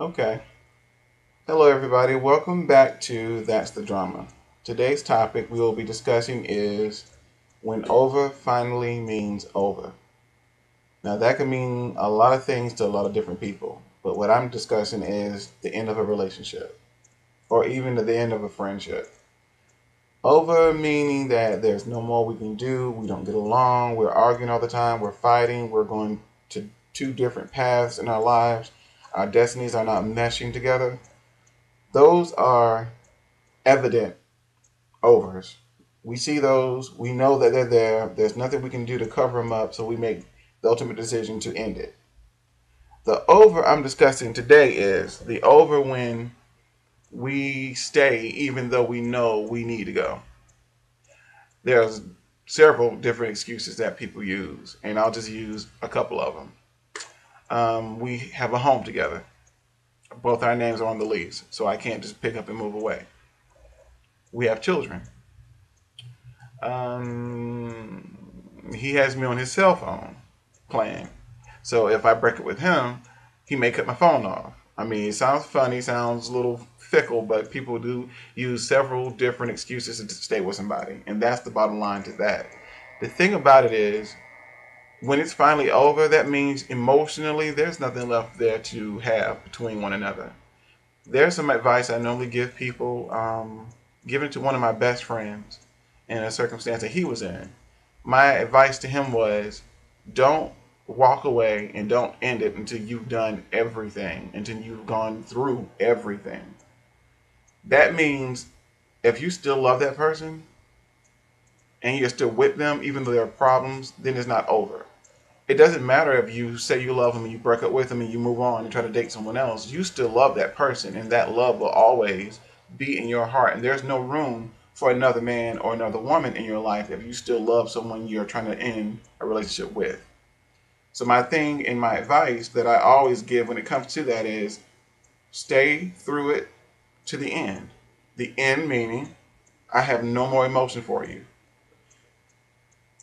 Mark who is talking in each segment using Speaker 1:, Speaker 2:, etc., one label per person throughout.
Speaker 1: Okay. Hello, everybody. Welcome back to That's the Drama. Today's topic we will be discussing is when over finally means over. Now, that can mean a lot of things to a lot of different people, but what I'm discussing is the end of a relationship or even the end of a friendship. Over meaning that there's no more we can do, we don't get along, we're arguing all the time, we're fighting, we're going to two different paths in our lives, our destinies are not meshing together. Those are evident overs. We see those, we know that they're there, there's nothing we can do to cover them up, so we make the ultimate decision to end it. The over I'm discussing today is the over when we stay even though we know we need to go. There's several different excuses that people use, and I'll just use a couple of them. We have a home together. Both our names are on the lease, so I can't just pick up and move away. We have children. He has me on his cell phone playing. So if I break it with him, he may cut my phone off. I mean, it sounds funny, sounds a little fickle, but people do use several different excuses to stay with somebody. And that's the bottom line to that. The thing about it is, when it's finally over, that means emotionally there's nothing left there to have between one another. There's some advice I normally give people, given to one of my best friends in a circumstance that he was in. My advice to him was don't walk away and don't end it until you've done everything, until you've gone through everything. That means if you still love that person and you're still with them, even though there are problems, then it's not over. It doesn't matter if you say you love them and you break up with them and you move on and try to date someone else. You still love that person, and that love will always be in your heart. And there's no room for another man or another woman in your life if you still love someone you're trying to end a relationship with. So my thing and my advice that I always give when it comes to that is stay through it to the end. The end meaning I have no more emotion for you.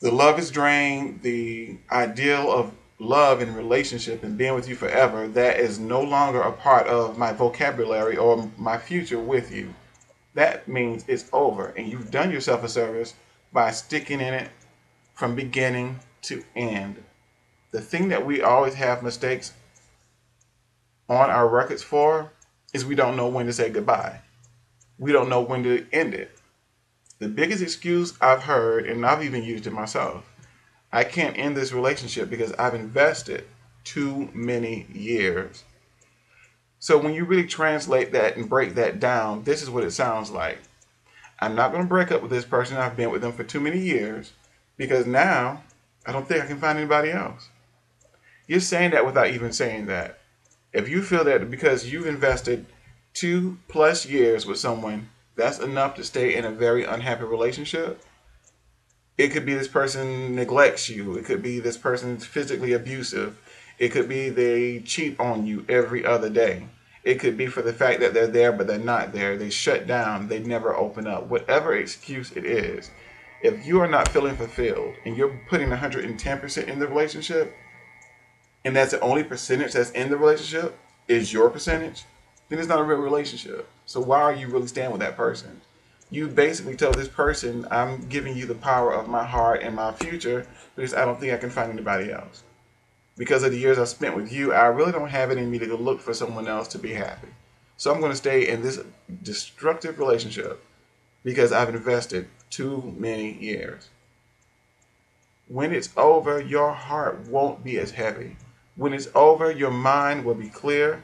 Speaker 1: The love is drained. The ideal of love and relationship and being with you forever, that is no longer a part of my vocabulary or my future with you. That means it's over. And you've done yourself a service by sticking in it from beginning to end. The thing that we always have mistakes on our records for is we don't know when to say goodbye. We don't know when to end it. The biggest excuse I've heard, and I've even used it myself, I can't end this relationship because I've invested too many years. So when you really translate that and break that down, this is what it sounds like. I'm not going to break up with this person. I've been with them for too many years because now I don't think I can find anybody else. You're saying that without even saying that. If you feel that because you've invested 2+ years with someone, that's enough to stay in a very unhappy relationship. It could be this person neglects you. It could be this person's physically abusive. It could be they cheat on you every other day. It could be for the fact that they're there but they're not there. They shut down. They never open up. Whatever excuse it is, if you are not feeling fulfilled and you're putting 110% in the relationship, and that's the only percentage that's in the relationship is your percentage, then it's not a real relationship. So why are you really staying with that person? You basically tell this person, I'm giving you the power of my heart and my future because I don't think I can find anybody else. Because of the years I've spent with you, I really don't have it in me to go look for someone else to be happy. So I'm going to stay in this destructive relationship because I've invested too many years. When it's over, your heart won't be as heavy. When it's over, your mind will be clear.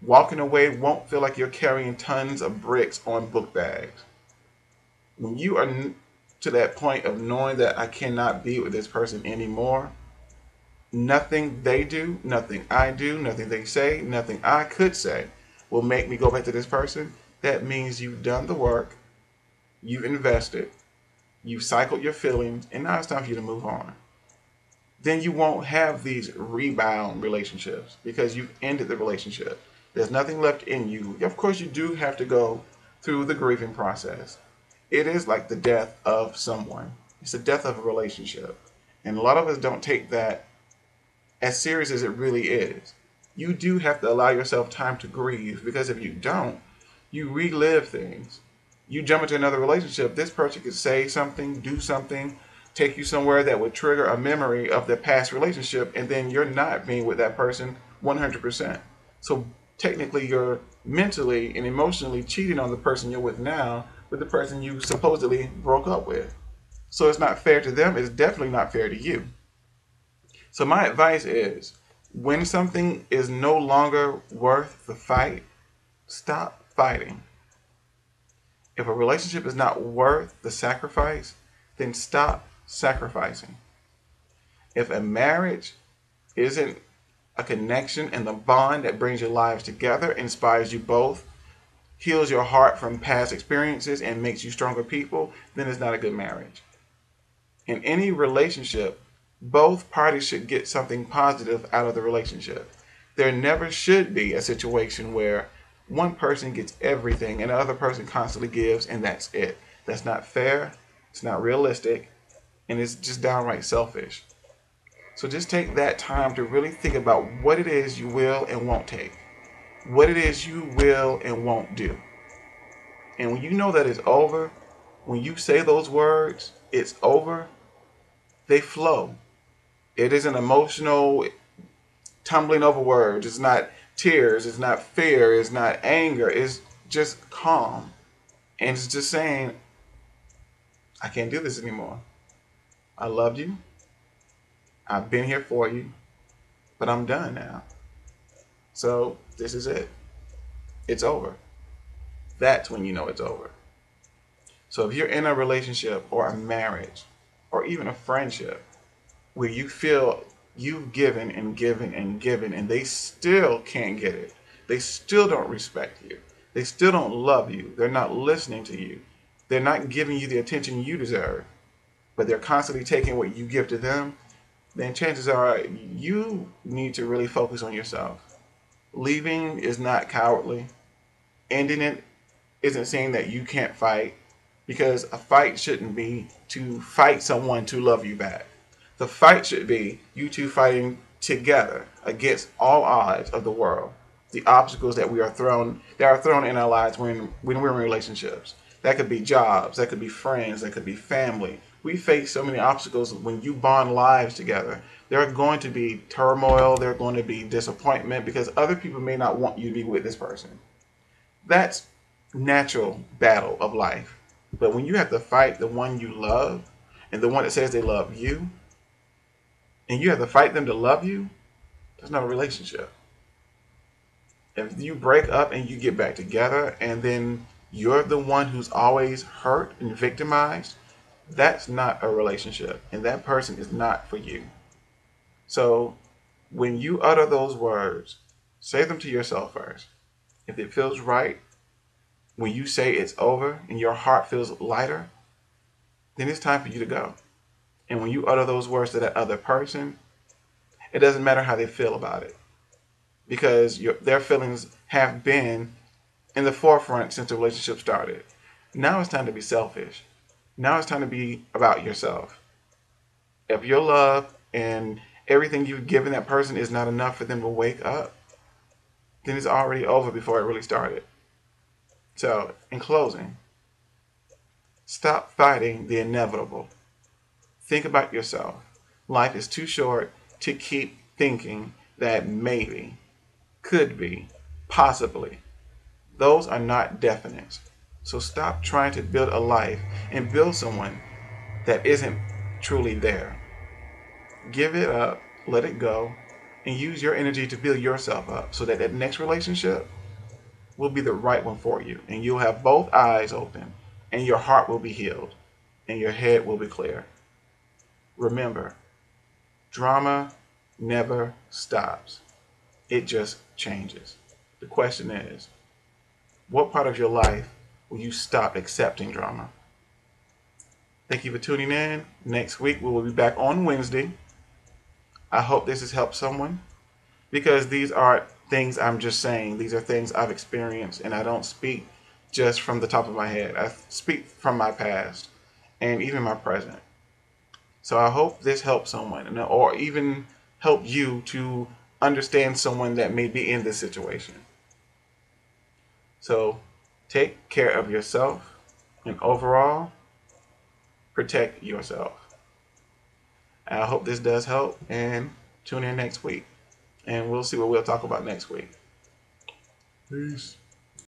Speaker 1: Walking away won't feel like you're carrying tons of bricks on book bags. When you are to that point of knowing that I cannot be with this person anymore, nothing they do, nothing I do, nothing they say, nothing I could say will make me go back to this person. That means you've done the work, you've invested, you've cycled your feelings, and now it's time for you to move on. Then you won't have these rebound relationships because you've ended the relationship. There's nothing left in you. Of course, you do have to go through the grieving process. It is like the death of someone. It's the death of a relationship. And a lot of us don't take that as serious as it really is. you do have to allow yourself time to grieve, because if you don't, you relive things. You jump into another relationship, this person could say something, do something, take you somewhere that would trigger a memory of the past relationship, and then you're not being with that person 100%. So technically, you're mentally and emotionally cheating on the person you're with now with the person you supposedly broke up with. So it's not fair to them, it's definitely not fair to you. So my advice is, when something is no longer worth the fight, stop fighting. If a relationship is not worth the sacrifice, then stop sacrificing. If a marriage isn't a connection and the bond that brings your lives together, inspires you both, heals your heart from past experiences, and makes you stronger people, then it's not a good marriage. In any relationship, both parties should get something positive out of the relationship. There never should be a situation where one person gets everything and the other person constantly gives, and that's it. That's not fair, it's not realistic, and it's just downright selfish. So just take that time to really think about what it is you will and won't take, what it is you will and won't do. And when you know that it's over, when you say those words, it's over, they flow. It isn't emotional tumbling over words. It's not tears. It's not fear. It's not anger. It's just calm. And it's just saying, I can't do this anymore. I loved you. I've been here for you. But I'm done now. So this is it. It's over. That's when you know it's over. So if you're in a relationship or a marriage or even a friendship where you feel you've given and given and given and they still can't get it, they still don't respect you, they still don't love you, they're not listening to you, they're not giving you the attention you deserve, but they're constantly taking what you give to them, then chances are you need to really focus on yourself. Leaving is not cowardly. Ending it isn't saying that you can't fight, because a fight shouldn't be to fight someone to love you back. The fight should be you two fighting together against all odds of the world, the obstacles that are thrown in our lives when we're in relationships. That could be jobs, that could be friends, that could be family. We face so many obstacles when you bond lives together. There are going to be turmoil, there are going to be disappointment because other people may not want you to be with this person. That's natural battle of life. But when you have to fight the one you love and the one that says they love you, and you have to fight them to love you, there's no relationship. If you break up and you get back together and then you're the one who's always hurt and victimized, that's not a relationship. And that person is not for you. So when you utter those words, say them to yourself first. If it feels right, when you say it's over and your heart feels lighter, then it's time for you to go. And when you utter those words to that other person, it doesn't matter how they feel about it, because their feelings have been in the forefront since the relationship started. Now it's time to be selfish. Now it's time to be about yourself. If your love and everything you've given that person is not enough for them to wake up, then it's already over before it really started. So, in closing, stop fighting the inevitable. Think about yourself. Life is too short to keep thinking that maybe, could be, possibly. Those are not definites. So stop trying to build a life and build someone that isn't truly there. Give it up, let it go, and use your energy to build yourself up so that that next relationship will be the right one for you. And you'll have both eyes open, and your heart will be healed, and your head will be clear. Remember, drama never stops. It just changes. The question is, what part of your life will you stop accepting drama? Thank you for tuning in. Next week, we will be back on Wednesday. I hope this has helped someone, because these are things I'm just saying. These are things I've experienced, and I don't speak just from the top of my head. I speak from my past and even my present. So I hope this helps someone, or even help you to understand someone that may be in this situation. So take care of yourself and overall protect yourself. I hope this does help and tune in next week. And we'll see what we'll talk about next week. Peace.